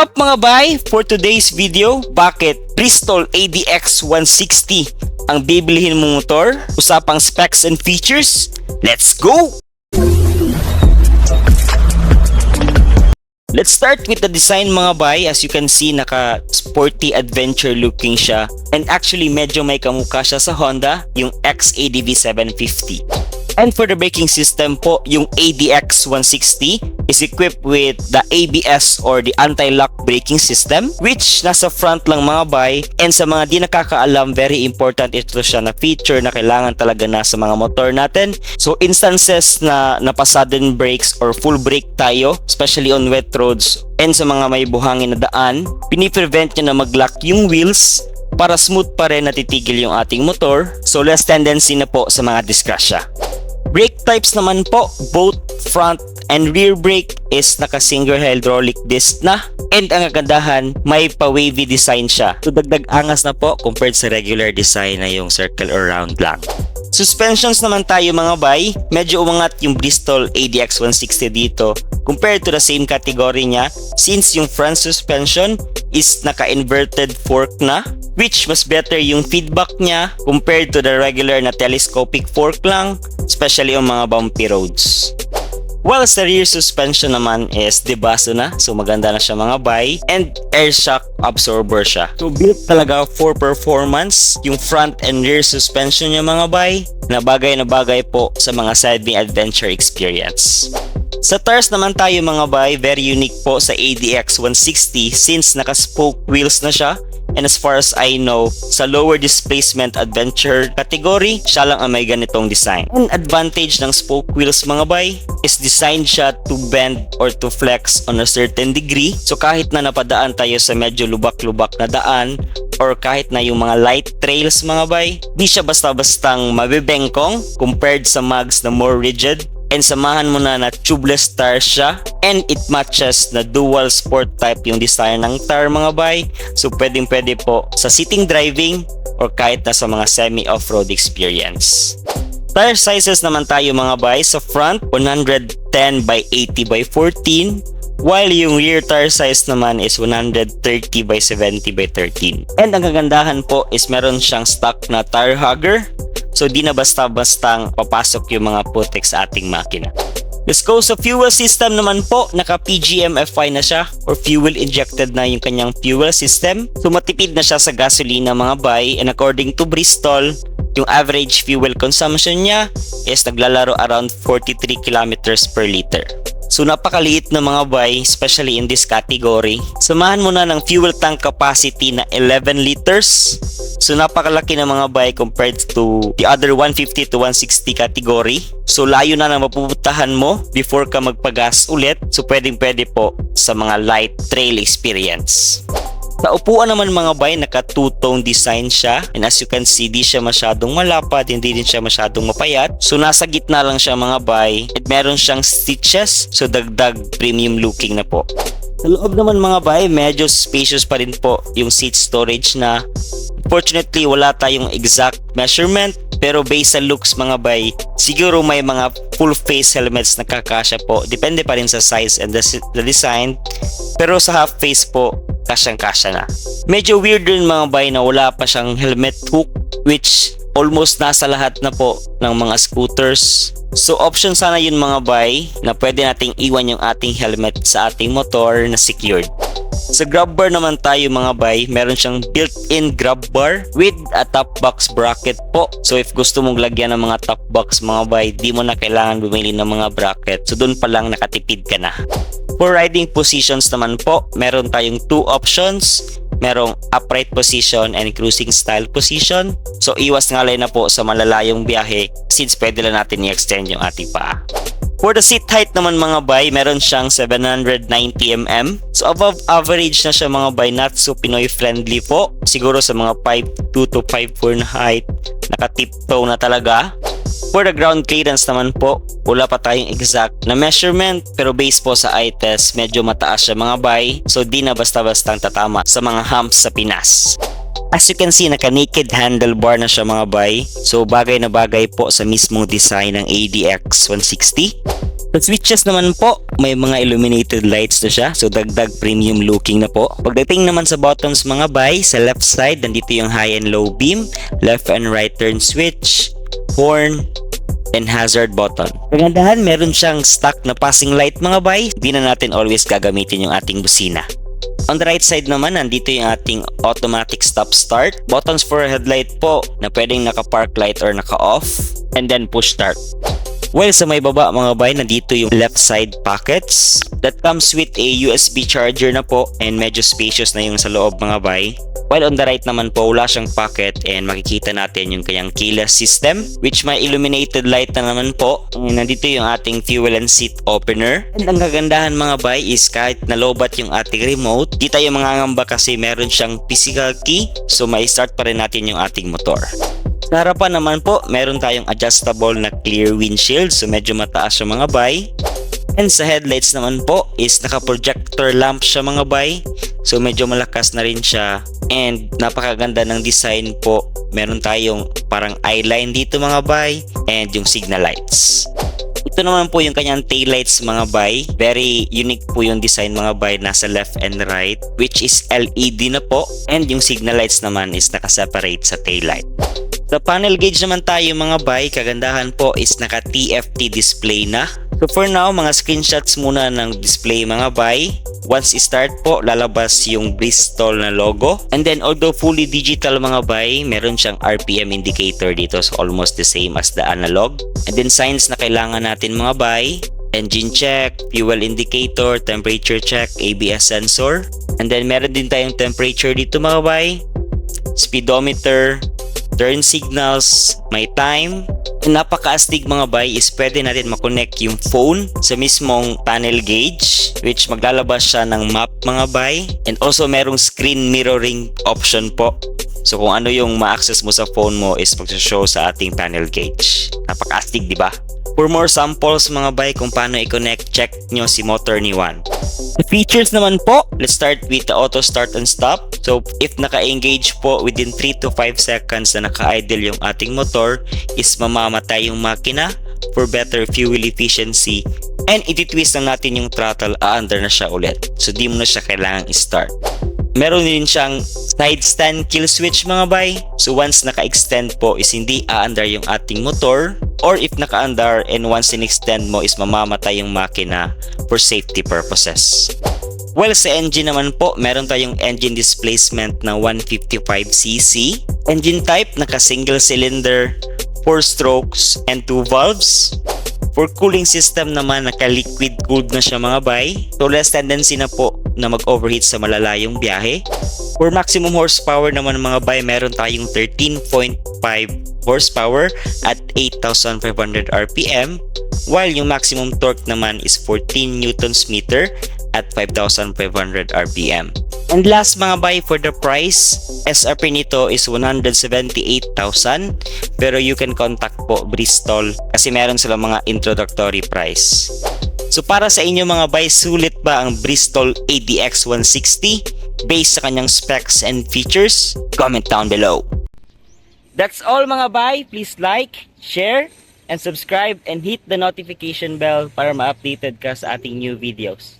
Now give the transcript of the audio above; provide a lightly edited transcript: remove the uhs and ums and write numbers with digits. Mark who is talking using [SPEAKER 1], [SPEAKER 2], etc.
[SPEAKER 1] up mga bay? For today's video, bakit Bristol ADX 160 ang bibilihin mong motor? Usapang specs and features? Let's go! Let's start with the design mga bay. As you can see, naka-sporty adventure looking siya. And actually, medyo may kamukha siya sa Honda, yung XADV 750. And for the braking system po, yung ADX 160 is equipped with the ABS or the anti-lock braking system, which nasa front lang mga bay. And sa mga di nakakaalam, very important ito siya na feature na kailangan talaga na sa mga motor natin. So instances na sudden brakes or full brake tayo, especially on wet roads and sa mga may buhangin na daan, piniprevent nyo na mag-lock yung wheels para smooth pa rin natitigil yung ating motor. So less tendency na po sa mga disgrasya. Brake types naman po, both front and rear brake is naka-single hydraulic disc na. And ang kagandahan, may pa-wavy design siya. So dagdag angas na po compared sa regular design na yung circle or round lang. Suspensions naman tayo mga bay, medyo umangat yung Bristol ADX 160 dito compared to the same category niya, since yung front suspension is naka-inverted fork na, which mas better yung feedback niya compared to the regular na telescopic fork lang, especially on mga bumpy roads. While sa rear suspension naman is debaso na, so maganda na siya mga bay, and air shock absorber siya. So built talaga for performance yung front and rear suspension niya mga bay, na bagay po sa mga semi-adventure experience. Sa tires naman tayo mga bay, very unique po sa ADX 160 since naka-spoke wheels na siya. And as far as I know, sa lower displacement adventure category, siya lang ang may ganitong design. An advantage ng spoke wheels mga bay is designed siya to bend or to flex on a certain degree. So kahit na napadaan tayo sa medyo lubak-lubak na daan or kahit na yung mga light trails mga bay, di siya basta-bastang mabibengkong compared sa mags na more rigid. And samahan mo na tubeless tire siya, and it matches na dual sport type yung design ng tire mga bay. So pwede po sa sitting driving or kahit na sa mga semi off-road experience. Tire sizes naman tayo mga bay, sa front 110 by 80 by 14, while yung rear tire size naman is 130 by 70 by 13. And ang kagandahan po is meron siyang stock na tire hugger. So di na basta-bastang papasok yung mga putik sa ating makina. Let's go sa fuel system naman po. Naka PGM-FI na siya or fuel injected na yung kanyang fuel system. So matipid na siya sa gasolina mga bay, and according to Bristol, yung average fuel consumption niya is naglalaro around 43 kilometers per liter. So napakaliit na mga bay, especially in this category. Samahan mo na ng fuel tank capacity na 11 liters. So napakalaki na mga bay compared to the other 150 to 160 category. So layo na mapupuntahan mo before ka magpagas ulit. So pwede po sa mga light trail experience. Sa upuan naman mga bay, naka two-tone design siya. And as you can see, di siya masyadong malapad, hindi din siya masyadong mapayat. So nasa gitna lang siya mga bay. At meron siyang stitches, so dagdag premium looking na po. Sa loob naman mga bay, medyo spacious pa rin po yung seat storage na. Unfortunately, wala tayong exact measurement. Pero based sa looks mga bay, siguro may mga full face helmets na kakasya po. Depende pa rin sa size and the design. Pero sa half face po, kasyang-kasya na. Medyo weird rin mga bay na wala pa siyang helmet hook, which almost nasa lahat na po ng mga scooters. So option sana yun mga bay na pwede nating iwan yung ating helmet sa ating motor na secured. Sa grab bar naman tayo mga bay, meron siyang built-in grab bar with a top box bracket po. So if gusto mong lagyan ng mga top box mga bay, di mo na kailangan bumili ng mga bracket. So dun pa lang nakatipid ka na. For riding positions naman po, meron tayong two options. Merong upright position and cruising style position. So iwas ngalay na po sa malalayong biyahe since pwede lang natin i-extend yung ating paa. For the seat height naman mga bay, meron siyang 790mm. So above average na siya mga bay, not so Pinoy friendly po. Siguro sa mga 5'2 to 5'4 na height, naka-tiptoe na talaga. For the ground clearance naman po, wala pa tayong exact na measurement, pero based po sa eye test, medyo mataas siya mga bay. So di na basta-bastang tatama sa mga humps sa Pinas. As you can see, naka-naked handlebar na siya mga bay. So bagay na bagay po sa mismong design ng ADX 160. Sa switches naman po, may mga illuminated lights na siya. So dagdag premium looking na po. Pagdating naman sa buttons mga bay, sa left side, nandito yung high and low beam, left and right turn switch, horn, and hazard button. Kagandahan, meron siyang stock na passing light mga bay. Hindi na natin always gagamitin yung ating busina. On the right side naman, nandito yung ating automatic stop start. Buttons for headlight po na pwedeng naka-park light or naka-off. And then push start. Well, sa may baba mga bay, nandito yung left side pockets. That comes with a USB charger na po and medyo spacious na yung sa loob mga bay. While on the right naman po, wala siyang pocket and makikita natin yung kanyang keyless system which may illuminated light na naman po. And nandito yung ating fuel and seat opener. And ang kagandahan mga bay is kahit nalobat yung ating remote, di tayo mangangamba kasi meron siyang physical key, so may start pa rin natin yung ating motor. Sa harapan naman po, meron tayong adjustable na clear windshield, so medyo mataas yung mga bay. And sa headlights naman po is naka-projector lamp siya mga bay, so medyo malakas na rin siya. And napakaganda ng design po, meron tayong parang eyeline dito mga bay, and yung signal lights. Ito naman po yung kanyang taillights mga bay. Very unique po yung design mga bay, nasa left and right, which is LED na po. And yung signal lights naman is nakaseparate sa taillight. Sa panel gauge naman tayo mga bay, kagandahan po is naka TFT display na. So for now, mga screenshots muna ng display mga bay. Once i-start po, lalabas yung Bristol na logo. And then although fully digital mga bay, meron siyang RPM indicator dito, so almost the same as the analog. And then signs na kailangan natin mga bay: engine check, fuel indicator, temperature check, ABS sensor. And then meron din tayong temperature dito mga bay, speedometer, turn signals, may time. And napaka-astig mga bay is pwede natin makonect yung phone sa mismong panel gauge, which maglalabas siya ng map mga bay. And also merong screen mirroring option po. So kung ano yung ma-access mo sa phone mo is mag-show sa ating panel gauge. Napaka-astig, di ba? For more samples mga bay kung paano i-connect, check nyo si motor ni Juan. The features naman po, let's start with the auto start and stop. So if naka-engage po within 3 to 5 seconds na naka-idle yung ating motor, is mamamatay yung makina for better fuel efficiency. And ititwist lang natin yung throttle, aandar na siya ulit. So di mo na siya kailangang i-start. Meron din siyang side stand kill switch mga bay. So once naka-extend po is hindi aandar yung ating motor, or if naka-andar and once in-extend mo is mamamatay yung makina for safety purposes. Well, sa engine naman po, meron tayong engine displacement na 155cc. Engine type, naka-single cylinder, 4 strokes, and 2 valves. For cooling system naman, naka-liquid cooled na siya mga bay. So less tendency na po na mag-overheat sa malalayong biyahe. For maximum horsepower naman mga bay, meron tayong 13.5 horsepower at 8,500 RPM. While yung maximum torque naman is 14 Newtons meter at 5,500 RPM. And last mga bay, for the price, SRP nito is 178,000, pero you can contact po Bristol kasi meron silang mga introductory price. So para sa inyo mga bay, sulit ba ang Bristol ADX 160 based sa kanyang specs and features? Comment down below. That's all mga bay. Please like, share, and subscribe and hit the notification bell para ma-updated ka sa ating new videos.